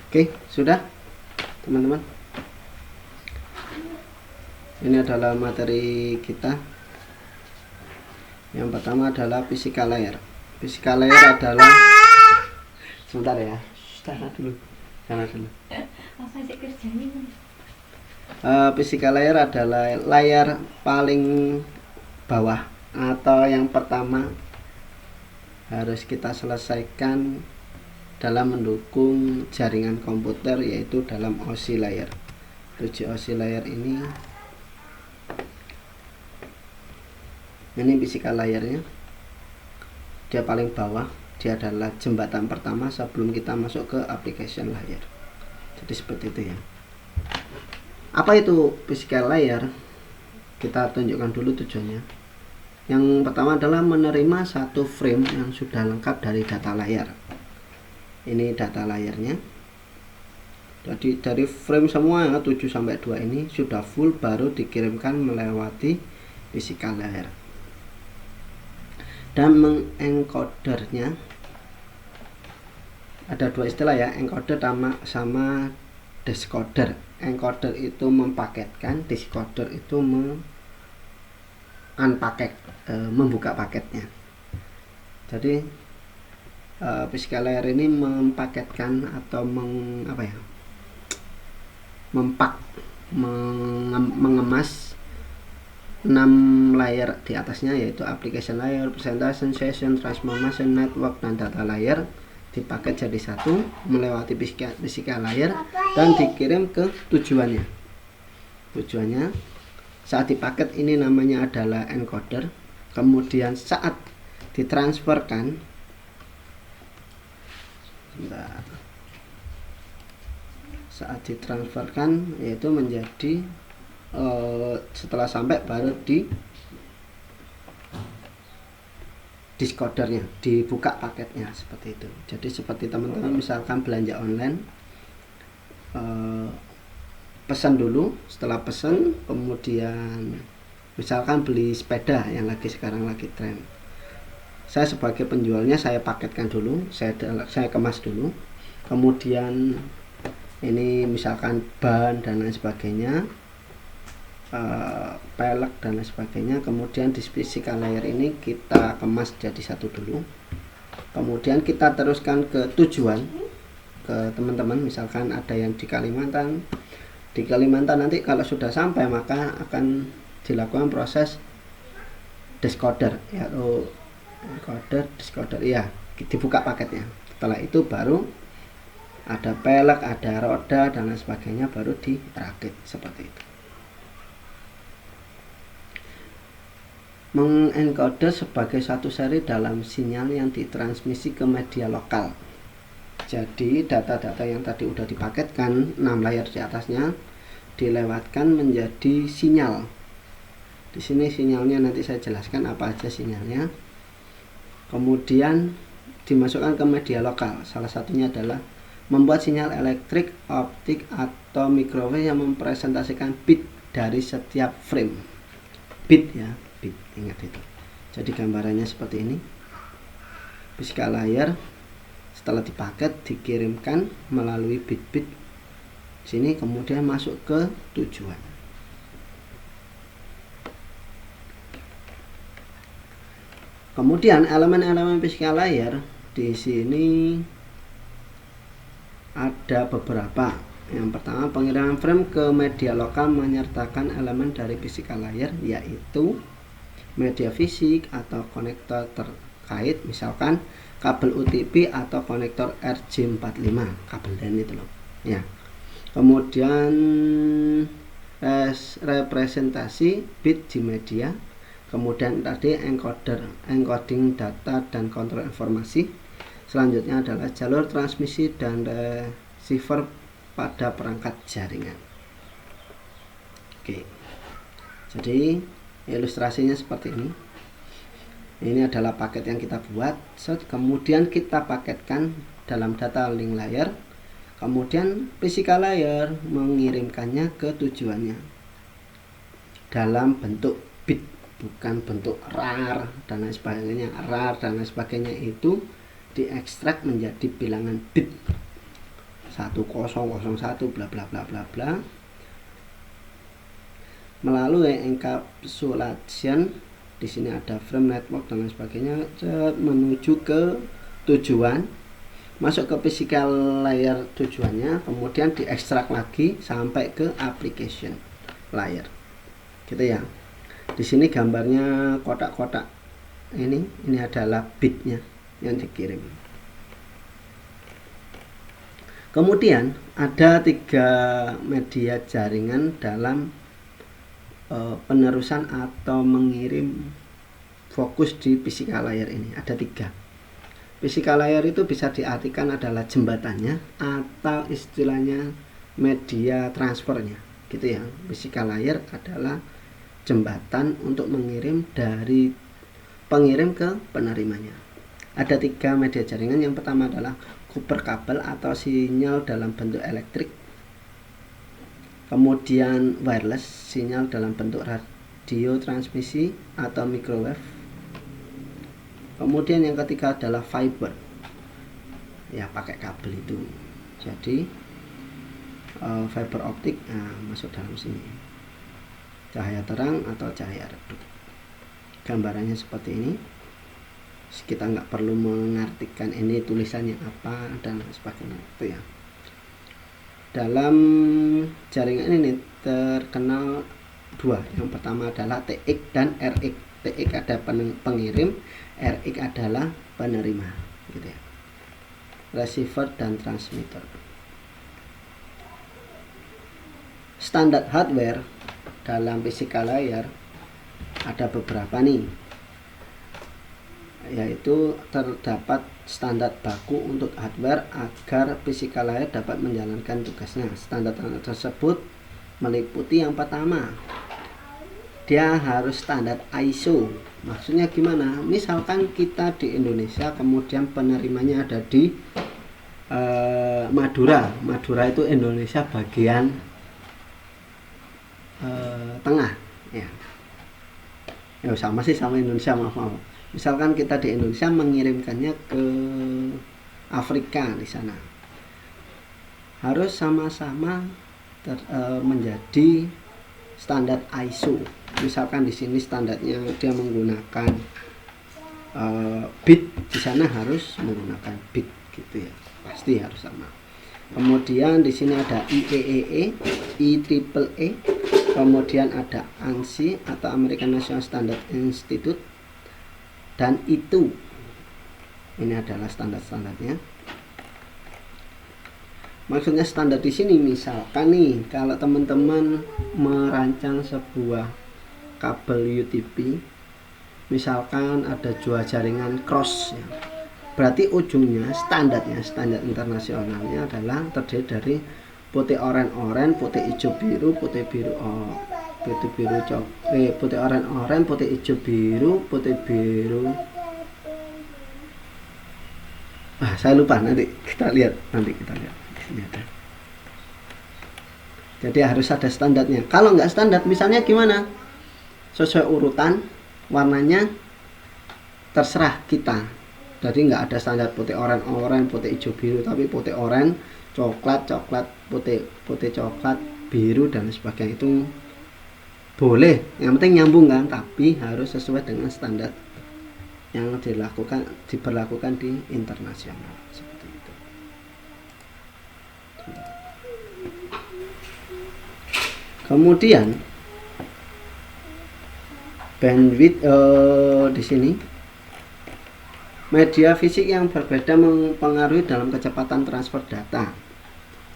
Oke, sudah teman-teman. Ini adalah materi kita. Yang pertama adalah physical layer. Physical layer adalah, sebentar ya, sana dulu. Physical layer adalah layar paling bawah atau yang pertama harus kita selesaikan dalam mendukung jaringan komputer, yaitu dalam OSI layer. Tujuh OSI layer ini physical layernya, dia paling bawah, dia adalah jembatan pertama sebelum kita masuk ke application layer. Jadi seperti itu ya. Apa itu physical layer? Kita tunjukkan dulu tujuannya. Yang pertama adalah menerima satu frame yang sudah lengkap dari data layer. Ini data layernya. Jadi dari frame semua 7 sampai 2 ini sudah full, baru dikirimkan melewati physical layer. Dan mengencodernya ada dua istilah ya, encoder sama decoder. Encoder itu mempaketkan, decoder itu membuka paketnya. Jadi physical layer ini mempaketkan atau mengemas 6 layer di atasnya, yaitu application layer, presentation, session, transformation, network, dan data layer, dipaket jadi satu melewati physical layer dan dikirim ke tujuannya. Tujuannya saat dipaket ini namanya adalah encoder. Kemudian saat ditransferkan, yaitu menjadi setelah sampai baru di decodernya, dibuka paketnya, seperti itu. Jadi seperti teman-teman misalkan belanja online, pesan dulu, setelah pesan kemudian misalkan beli sepeda yang sekarang lagi tren, saya sebagai penjualnya saya paketkan dulu, saya kemas dulu, kemudian ini misalkan ban dan lain sebagainya, pelek dan lain sebagainya, kemudian di physical layer ini kita kemas jadi satu dulu, kemudian kita teruskan ke tujuan, ke teman-teman. Misalkan ada yang di Kalimantan nanti kalau sudah sampai maka akan dilakukan proses decoder, yaitu decoder ya, dibuka paketnya. Setelah itu baru ada pelek, ada roda dan lain sebagainya, baru dirakit seperti itu. Mengencoder sebagai satu seri dalam sinyal yang ditransmisi ke media lokal. Jadi data-data yang tadi udah dipaketkan 6 layer di atasnya dilewatkan menjadi sinyal. Di sini sinyalnya nanti saya jelaskan apa aja sinyalnya. Kemudian dimasukkan ke media lokal. Salah satunya adalah membuat sinyal elektrik, optik, atau microwave yang mempresentasikan bit dari setiap frame. Bit ya, bit, ingat itu. Jadi gambarannya seperti ini. Physical layer setelah dipaket dikirimkan melalui bit-bit sini, kemudian masuk ke tujuan. Kemudian elemen-elemen physical layer di sini ada beberapa. Yang pertama, pengiriman frame ke media lokal menyertakan elemen dari physical layer, yaitu media fisik atau konektor terkait, misalkan kabel UTP atau konektor RJ45, kabel LAN itu loh ya. Kemudian representasi bit di media. Kemudian tadi encoding data dan kontrol informasi. Selanjutnya adalah jalur transmisi dan receiver pada perangkat jaringan. Oke, jadi ilustrasinya seperti ini. Ini adalah paket yang kita buat, kemudian kita paketkan dalam data link layer, kemudian physical layer mengirimkannya ke tujuannya dalam bentuk bit, bukan bentuk rar dan lain sebagainya. Rar dan lain sebagainya itu diekstrak menjadi bilangan bit. 1001 bla bla bla bla bla. Melalui encapsulation, di sini ada frame network dan lain sebagainya, menuju ke tujuan, masuk ke physical layer tujuannya, kemudian diekstrak lagi sampai ke application layer, gitu ya. Di sini gambarnya kotak-kotak ini adalah bitnya yang dikirim. Kemudian ada 3 media jaringan dalam penerusan atau mengirim fokus di physical layer ini. Ada 3. Physical layer itu bisa diartikan adalah jembatannya atau istilahnya media transfernya, gitu ya. Physical layer adalah jembatan untuk mengirim dari pengirim ke penerimanya. Ada 3 media jaringan. Yang pertama adalah Cooper kabel atau sinyal dalam bentuk elektrik. Kemudian wireless, sinyal dalam bentuk radio transmisi atau microwave. Kemudian yang ketiga adalah fiber, ya pakai kabel itu. Jadi fiber optik masuk dalam sini, cahaya terang atau cahaya redup. Gambarannya seperti ini. Kita nggak perlu mengartikan ini tulisannya apa dan sebagainya, itu ya. Dalam jaringan ini terkenal 2. Yang pertama adalah TX dan RX. TX ada pengirim, RX adalah penerima, gitu ya. Receiver dan transmitter. Standar hardware dalam physical layer ada beberapa nih, yaitu terdapat standar baku untuk hardware agar physical layer dapat menjalankan tugasnya. Standar tersebut meliputi yang pertama, dia harus standar ISO. Maksudnya gimana? Misalkan kita di Indonesia, kemudian penerimanya ada di Madura. Madura itu Indonesia bagian tengah, ya. Ya sama sih sama Indonesia, maaf. Misalkan kita di Indonesia mengirimkannya ke Afrika, di sana harus sama-sama menjadi standar ISO. Misalkan di sini standarnya dia menggunakan bit, di sana harus menggunakan bit, gitu ya. Pasti harus sama. Kemudian di sini ada IEEE, IEEE, kemudian ada ANSI atau American National Standard Institute, dan itu ini adalah standar-standarnya. Maksudnya standar di sini, misalkan nih kalau teman-teman merancang sebuah kabel UTP, misalkan ada 2 jaringan cross, ya, berarti ujungnya standar internasionalnya adalah terdiri dari putih oranye, putih hijau biru, putih biru putih oranye, putih hijau biru, putih biru. Saya lupa, nanti kita lihat. Jadi harus ada standarnya. Kalau nggak standar, misalnya gimana? Sesuai urutan warnanya terserah kita. Jadi nggak ada standar putih oranye, putih hijau biru, tapi putih oranye, coklat, putih coklat, biru dan sebagainya. Itu boleh, yang penting nyambung kan, tapi harus sesuai dengan standar yang diberlakukan di internasional, seperti itu. Kemudian bandwidth di sini, media fisik yang berbeda mempengaruhi dalam kecepatan transfer data.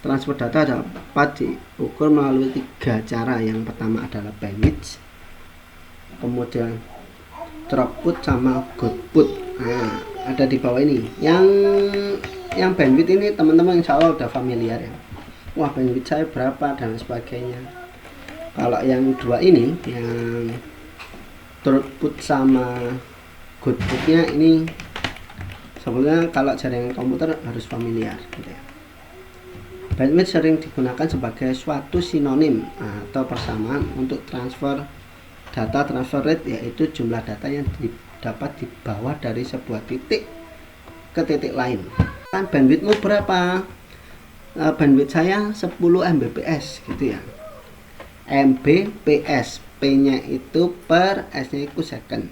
Transfer data dapat diukur melalui 3 cara. Yang pertama adalah bandwidth, kemudian throughput sama goodput. Ada di bawah ini. Yang bandwidth ini teman-teman insya Allah udah familiar ya. Wah, bandwidth saya berapa dan sebagainya. Kalau yang 2 ini, yang throughput sama goodputnya ini sebenarnya kalau jaringan komputer harus familiar, gitu ya. Bandwidth sering digunakan sebagai suatu sinonim atau persamaan untuk transfer data. Transfer rate yaitu jumlah data yang dapat dibawa dari sebuah titik ke titik lain. Kan bandwidthmu berapa? bandwidth saya 10 Mbps gitu ya. Mbps, P-nya itu per, S-nya itu second.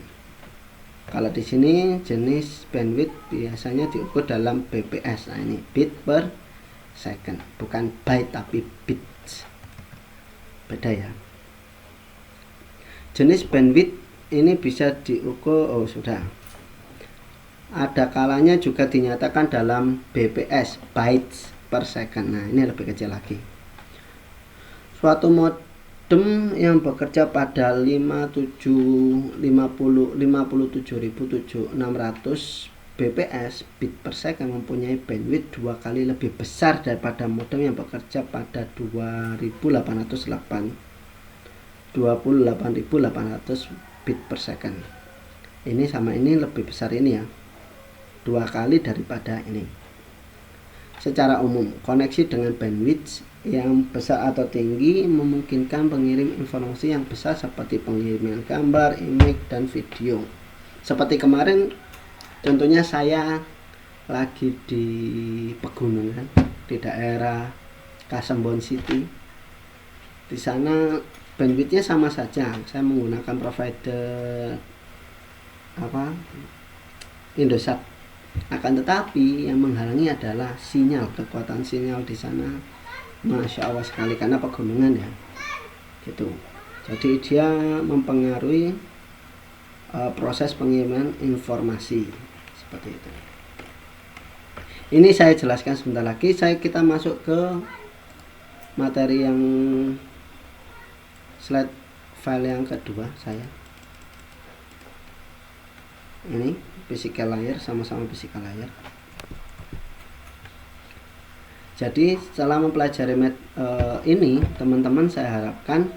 Kalau di sini jenis bandwidth biasanya diukur dalam bps. Nah, ini bit per second, bukan byte tapi bits. Beda ya. Jenis bandwidth ini bisa diukur, oh sudah. Ada kalanya juga dinyatakan dalam bps, bytes per second. Nah, ini lebih kecil lagi. Suatu modem yang bekerja pada 57.600 bps bit per second mempunyai bandwidth 2 kali lebih besar daripada modem yang bekerja pada 28.800 bit per second. Ini sama ini lebih besar ini ya, 2 kali daripada ini. Secara umum, koneksi dengan bandwidth yang besar atau tinggi memungkinkan pengirim informasi yang besar seperti pengiriman gambar, image, dan video. Seperti kemarin, contohnya saya lagi di pegunungan di daerah Kasembon City. Di sana bandwidthnya sama saja. Saya menggunakan provider Indosat. Akan tetapi yang menghalangi adalah sinyal, kekuatan sinyal di sana Masya Allah sekali karena pegunungan ya gitu. Jadi dia mempengaruhi proses pengiriman informasi seperti itu. Ini saya jelaskan sebentar lagi. Kita masuk ke materi yang slide file yang kedua saya. Ini physical layer, sama-sama physical layer. Jadi setelah mempelajari ini, teman-teman saya harapkan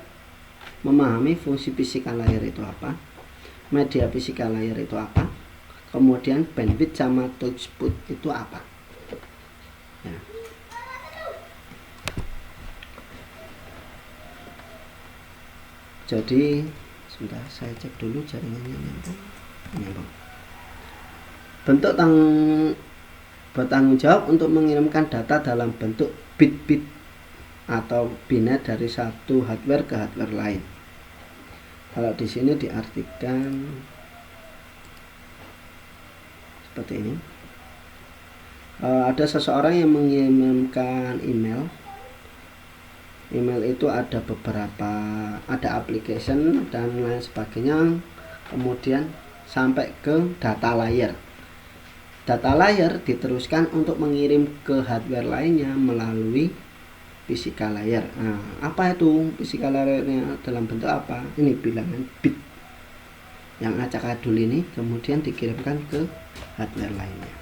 memahami fungsi physical layer itu apa, media physical layer itu apa, kemudian bandwidth sama throughput itu apa ya. Jadi sudah saya cek dulu jaringannya nyambung. Bentuk bertanggung jawab untuk mengirimkan data dalam bentuk bit-bit atau binet dari satu hardware ke hardware lain. Kalau di sini diartikan seperti ini. Ada seseorang yang mengirimkan email. Email itu ada beberapa, ada application dan lain sebagainya. Kemudian sampai ke data layer. Data layer diteruskan untuk mengirim ke hardware lainnya melalui physical layer. Nah, apa itu physical layernya dalam bentuk apa? Ini bilangan bit yang acak adul ini kemudian dikirimkan ke hardware lainnya.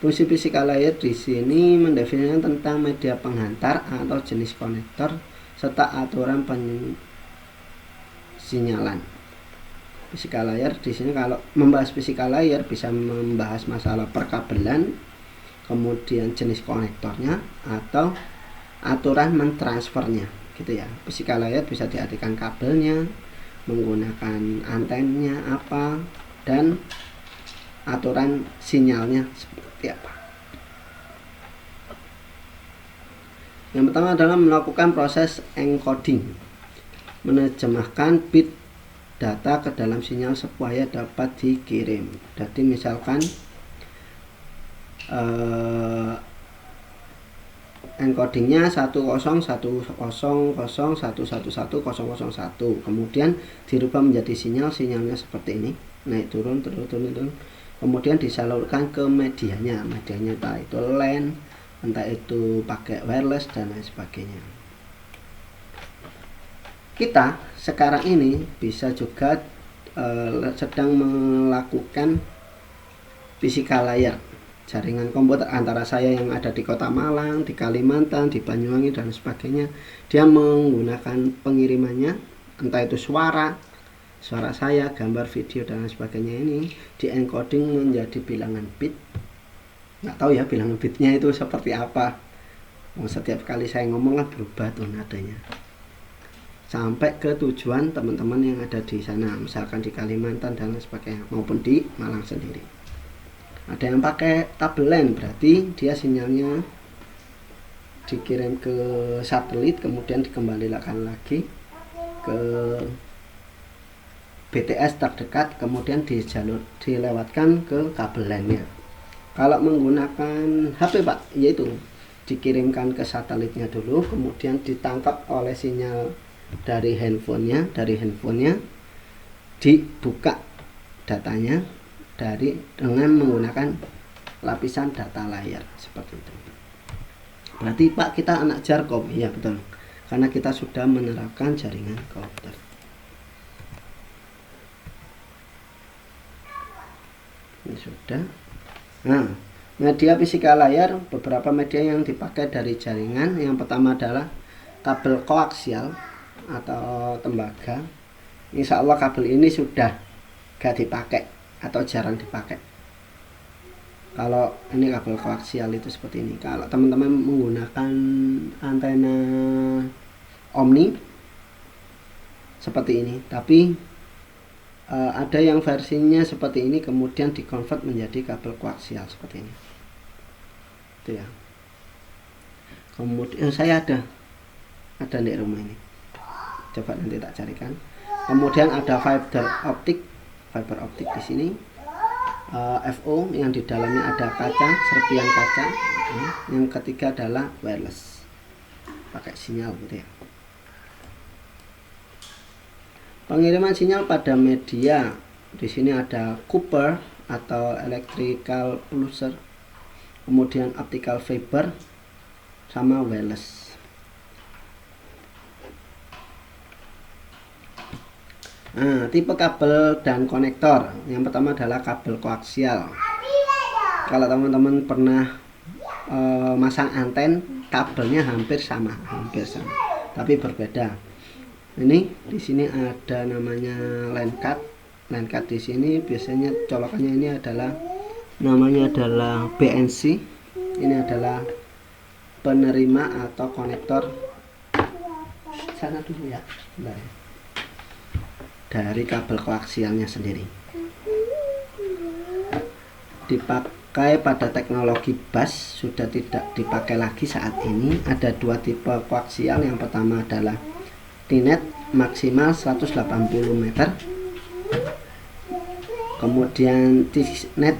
Fungsi physical layer di sini mendefinisikan tentang media penghantar atau jenis konektor serta aturan sinyalan. Physical layer di sini, kalau membahas physical layer bisa membahas masalah perkabelan, kemudian jenis konektornya atau aturan mentransfernya gitu ya. Physical layer bisa diartikan kabelnya, menggunakan antennya apa, dan aturan sinyalnya seperti apa. Yang pertama adalah melakukan proses encoding, menerjemahkan bit data ke dalam sinyal supaya dapat dikirim. Jadi misalkan encodingnya 101011110001, kemudian dirubah menjadi sinyalnya seperti ini, naik turun, kemudian disalurkan ke medianya entah itu LAN, entah itu pakai wireless dan lain sebagainya. Kita sekarang ini bisa juga sedang melakukan physical layer, jaringan komputer antara saya yang ada di Kota Malang, di Kalimantan, di Banyuwangi dan sebagainya. Dia menggunakan pengirimannya, entah itu suara saya, gambar, video dan lain sebagainya, ini di encoding menjadi bilangan bit. Nggak tahu ya bilangan bitnya itu seperti apa. Setiap kali saya ngomong kan berubah tuh nadanya. Sampai ke tujuan teman-teman yang ada di sana, misalkan di Kalimantan dan lain sebagainya, maupun di Malang sendiri. Ada yang pakai kabel LAN, berarti dia sinyalnya dikirim ke satelit, kemudian dikembalikan lagi ke BTS terdekat, kemudian dilewatkan ke kabel LAN-nya. Kalau menggunakan HP Pak, yaitu dikirimkan ke satelitnya dulu, kemudian ditangkap oleh sinyal dari handphonenya, dibuka datanya dengan menggunakan lapisan data layer seperti itu. Berarti Pak, kita anak Jarkom. Iya betul, karena kita sudah menerapkan jaringan komputer. Ini sudah. Nah, media fisika layar, beberapa media yang dipakai dari jaringan. Yang pertama adalah kabel koaksial atau tembaga. Insya Allah kabel ini sudah gak dipakai atau jarang dipakai. Kalau ini kabel koaksial itu seperti ini. Kalau teman-teman menggunakan antena Omni seperti ini, tapi ada yang versinya seperti ini kemudian dikonvert menjadi kabel koaksial seperti ini. Itu ya. Kemudian saya ada di rumah ini. Coba nanti tak carikan. Kemudian ada fiber optik di sini. FO yang di dalamnya ada kaca, serpian kaca. Yang ketiga adalah wireless, pakai sinyal gitu ya. Pengiriman sinyal pada media, di sini ada copper atau electrical pulsar, kemudian optical fiber, sama wireless. Nah, tipe kabel dan konektor. Yang pertama adalah kabel koaksial. Kalau teman-teman pernah masang anten, kabelnya hampir sama, tapi berbeda. Ini di sini ada namanya line cut. Line cut di sini biasanya colokannya ini adalah namanya adalah BNC. Ini adalah penerima atau konektor. Sana dulu ya. Bentar ya. Dari kabel koaksialnya sendiri. Dipakai pada teknologi bus, sudah tidak dipakai lagi saat ini. Ada dua tipe koaksial. Yang pertama adalah T-net maksimal 180 meter, kemudian T-net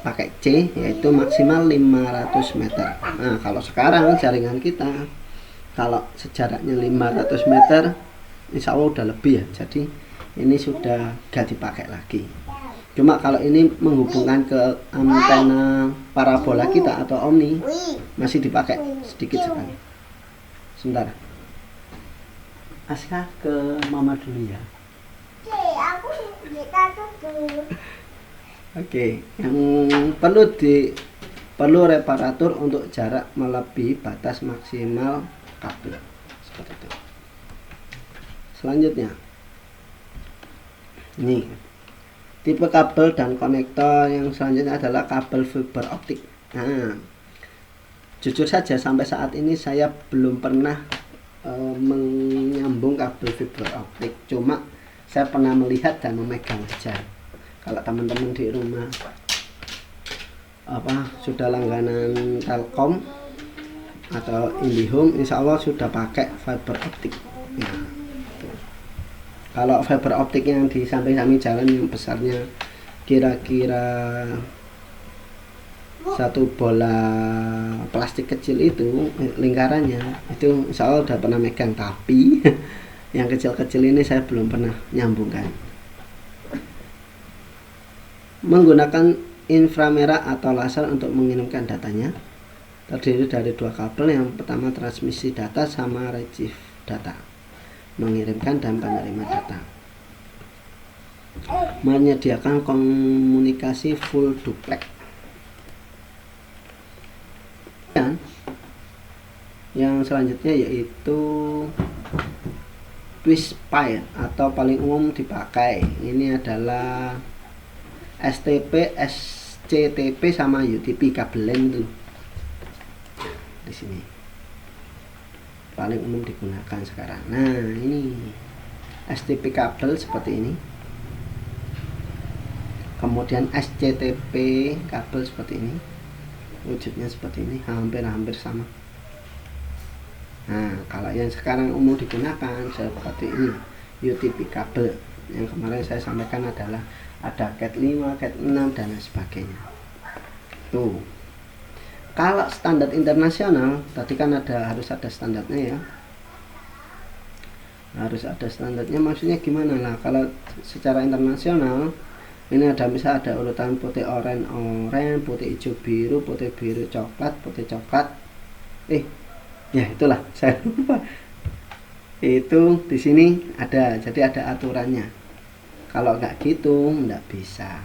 pakai C yaitu maksimal 500 meter. Nah, kalau sekarang jaringan kita kalau sejaraknya 500 meter insya Allah udah lebih ya, jadi ini sudah gak dipakai lagi. Cuma kalau ini menghubungkan ke antena parabola kita atau Omni masih dipakai sedikit sekali. Sebentar, Aska ke mama dulu ya. Oke, yang perlu reparatur untuk jarak melebihi batas maksimal kabel seperti itu. Selanjutnya, ini tipe kabel dan konektor yang selanjutnya adalah kabel fiber optik. Nah, jujur saja sampai saat ini saya belum pernah menyambung kabel fiber optik, cuma saya pernah melihat dan memegang saja. Kalau teman-teman di rumah sudah langganan Telkom atau IndiHome, insya Allah sudah pakai fiber optik ya. Kalau fiber optik yang di samping-samping jalan yang besarnya kira-kira satu bola plastik kecil itu, lingkarannya itu insya Allah udah pernah megang, tapi yang kecil-kecil ini saya belum pernah nyambungkan. Menggunakan inframerah atau laser untuk mengirimkan datanya, terdiri dari dua kabel. Yang pertama transmisi data sama retrieve data, mengirimkan dan penerima data. Menyediakan komunikasi full duplex. Yang selanjutnya yaitu twist pair atau paling umum dipakai. Ini adalah STP, SCTP sama UTP, kabel LAN itu. Di sini paling umum digunakan sekarang. Nah, ini STP kabel seperti ini. kemudian SCTP kabel seperti ini, wujudnya seperti ini, hampir sama. Nah, kalau yang sekarang umum digunakan seperti ini, UTP kabel. Yang kemarin saya sampaikan adalah ada Cat 5, Cat 6 dan lain sebagainya. Tuh. Kalau standar internasional, tadi kan harus ada standarnya ya. Harus ada standarnya, maksudnya gimana lah? Kalau secara internasional, ini ada misal ada urutan putih oranye, putih hijau biru, putih biru coklat, putih coklat. Ya itulah, saya lupa. Itu di sini ada, jadi ada aturannya. Kalau nggak gitu nggak bisa.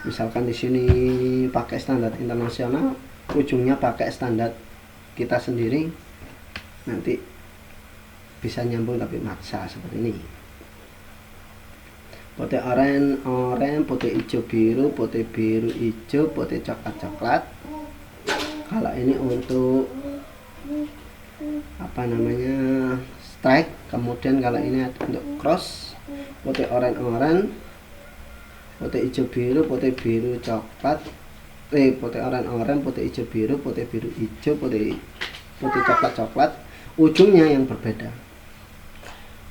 Misalkan di sini pakai standar internasional, ujungnya pakai standar kita sendiri, nanti bisa nyambung tapi maksa seperti ini. Putih oranye, putih hijau biru, putih biru hijau, putih coklat coklat. Kalau ini untuk apa namanya, strike. Kemudian kalau ini untuk cross, putih oranye, putih hijau biru, putih biru coklat, putih oranye, putih hijau biru, putih biru hijau, putih coklat coklat. Ujungnya yang berbeda.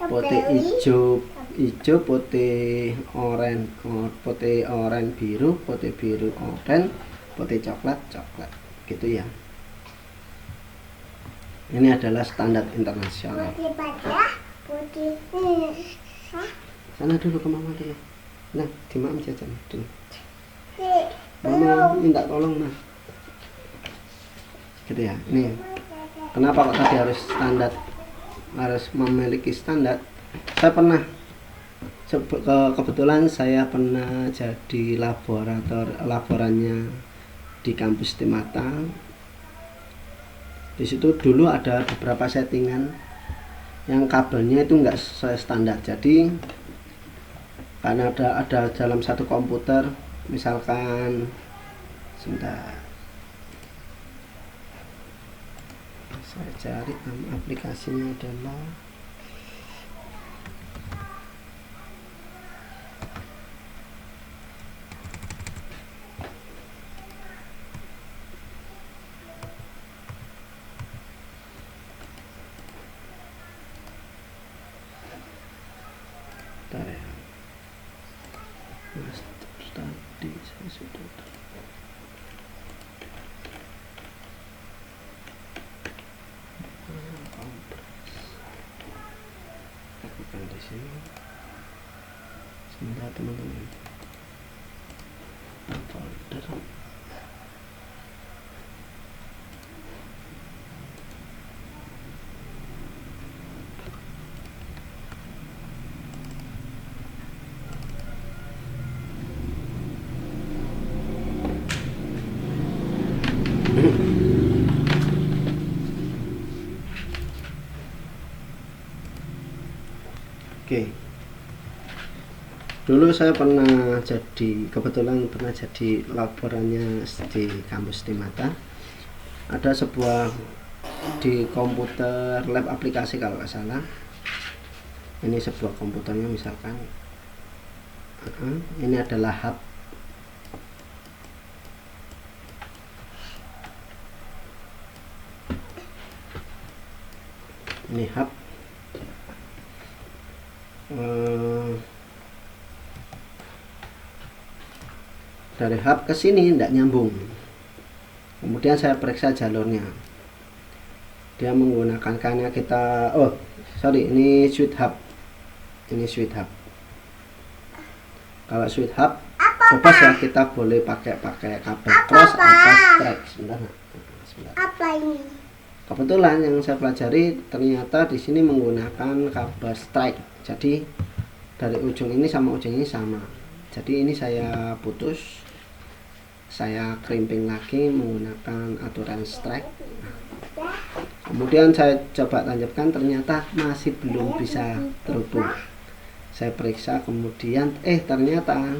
Putih hijau, putih oranye biru, putih biru oranye, putih coklat coklat, gitu ya. Ini adalah standar internasional. Sana dulu ke mama dulu. Nah, di mama jajan dulu. Mama minta tolong nah. Gitu ya. Ini kenapa kok tadi harus standar, harus memiliki standar? Saya pernah kebetulan saya pernah jadi laborannya di kampus Timata. Di situ dulu ada beberapa settingan yang kabelnya itu enggak sesuai standar. Jadi karena ada dalam satu komputer, misalkan sebentar, saya cari nama aplikasinya adalah tadi saya sudah lakukan di sini. Sebentar teman-teman, folder. Oke. Dulu saya kebetulan pernah jadi laborannya di kampus Timata. Ada sebuah di komputer lab aplikasi kalau nggak salah. Ini sebuah komputernya misalkan. Ini adalah hub. Ini hub. Dari hub ke sini tidak nyambung. Kemudian saya periksa jalurnya. Dia menggunakan, karena kita ini switch hub. Ini switch hub. Kalau switch hub bebas ya, kita boleh pakai kabel cross atau strike. Sebentar. Apa ini? Kebetulan yang saya pelajari ternyata di sini menggunakan kabel strike. Jadi dari ujung ini sama ujung ini sama. Jadi ini saya putus, saya crimping lagi menggunakan aturan strike. Kemudian saya coba lanjutkan, ternyata masih belum bisa terhubung. Saya periksa, kemudian ternyata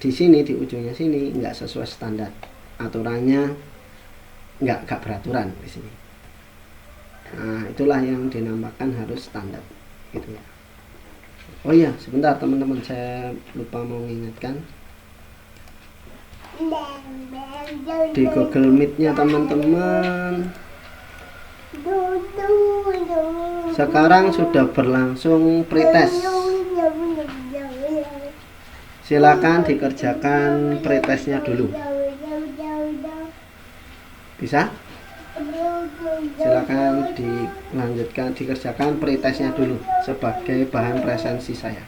di sini, di ujungnya sini nggak sesuai standar, aturannya nggak beraturan di sini. Nah, itulah yang dinamakan harus standar, gitu ya. Oh iya, sebentar teman-teman, saya lupa mau mengingatkan. Di Google Meet-nya teman-teman sekarang sudah berlangsung pretest. Silakan dikerjakan pretestnya dulu. Bisa? Silakan dilanjutkan, dikerjakan pretestnya dulu sebagai bahan presensi saya.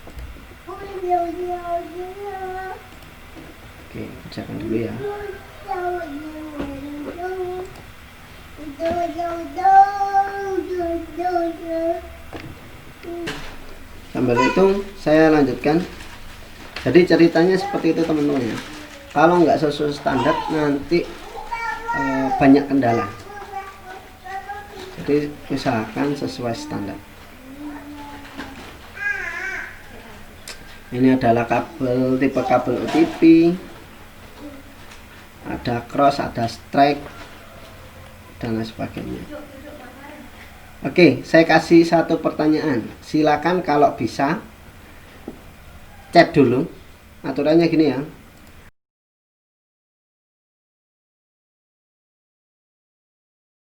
Oke, kerjakan dulu ya. Sambil itu saya lanjutkan. Jadi ceritanya seperti itu teman-teman ya. Kalau nggak sesuai standar nanti banyak kendala. Jadi usahakan sesuai standar. Ini adalah kabel tipe kabel OTP. Ada cross, ada strike, dan lain sebagainya. Oke, saya kasih satu pertanyaan. Silakan kalau bisa chat dulu. Aturannya gini ya.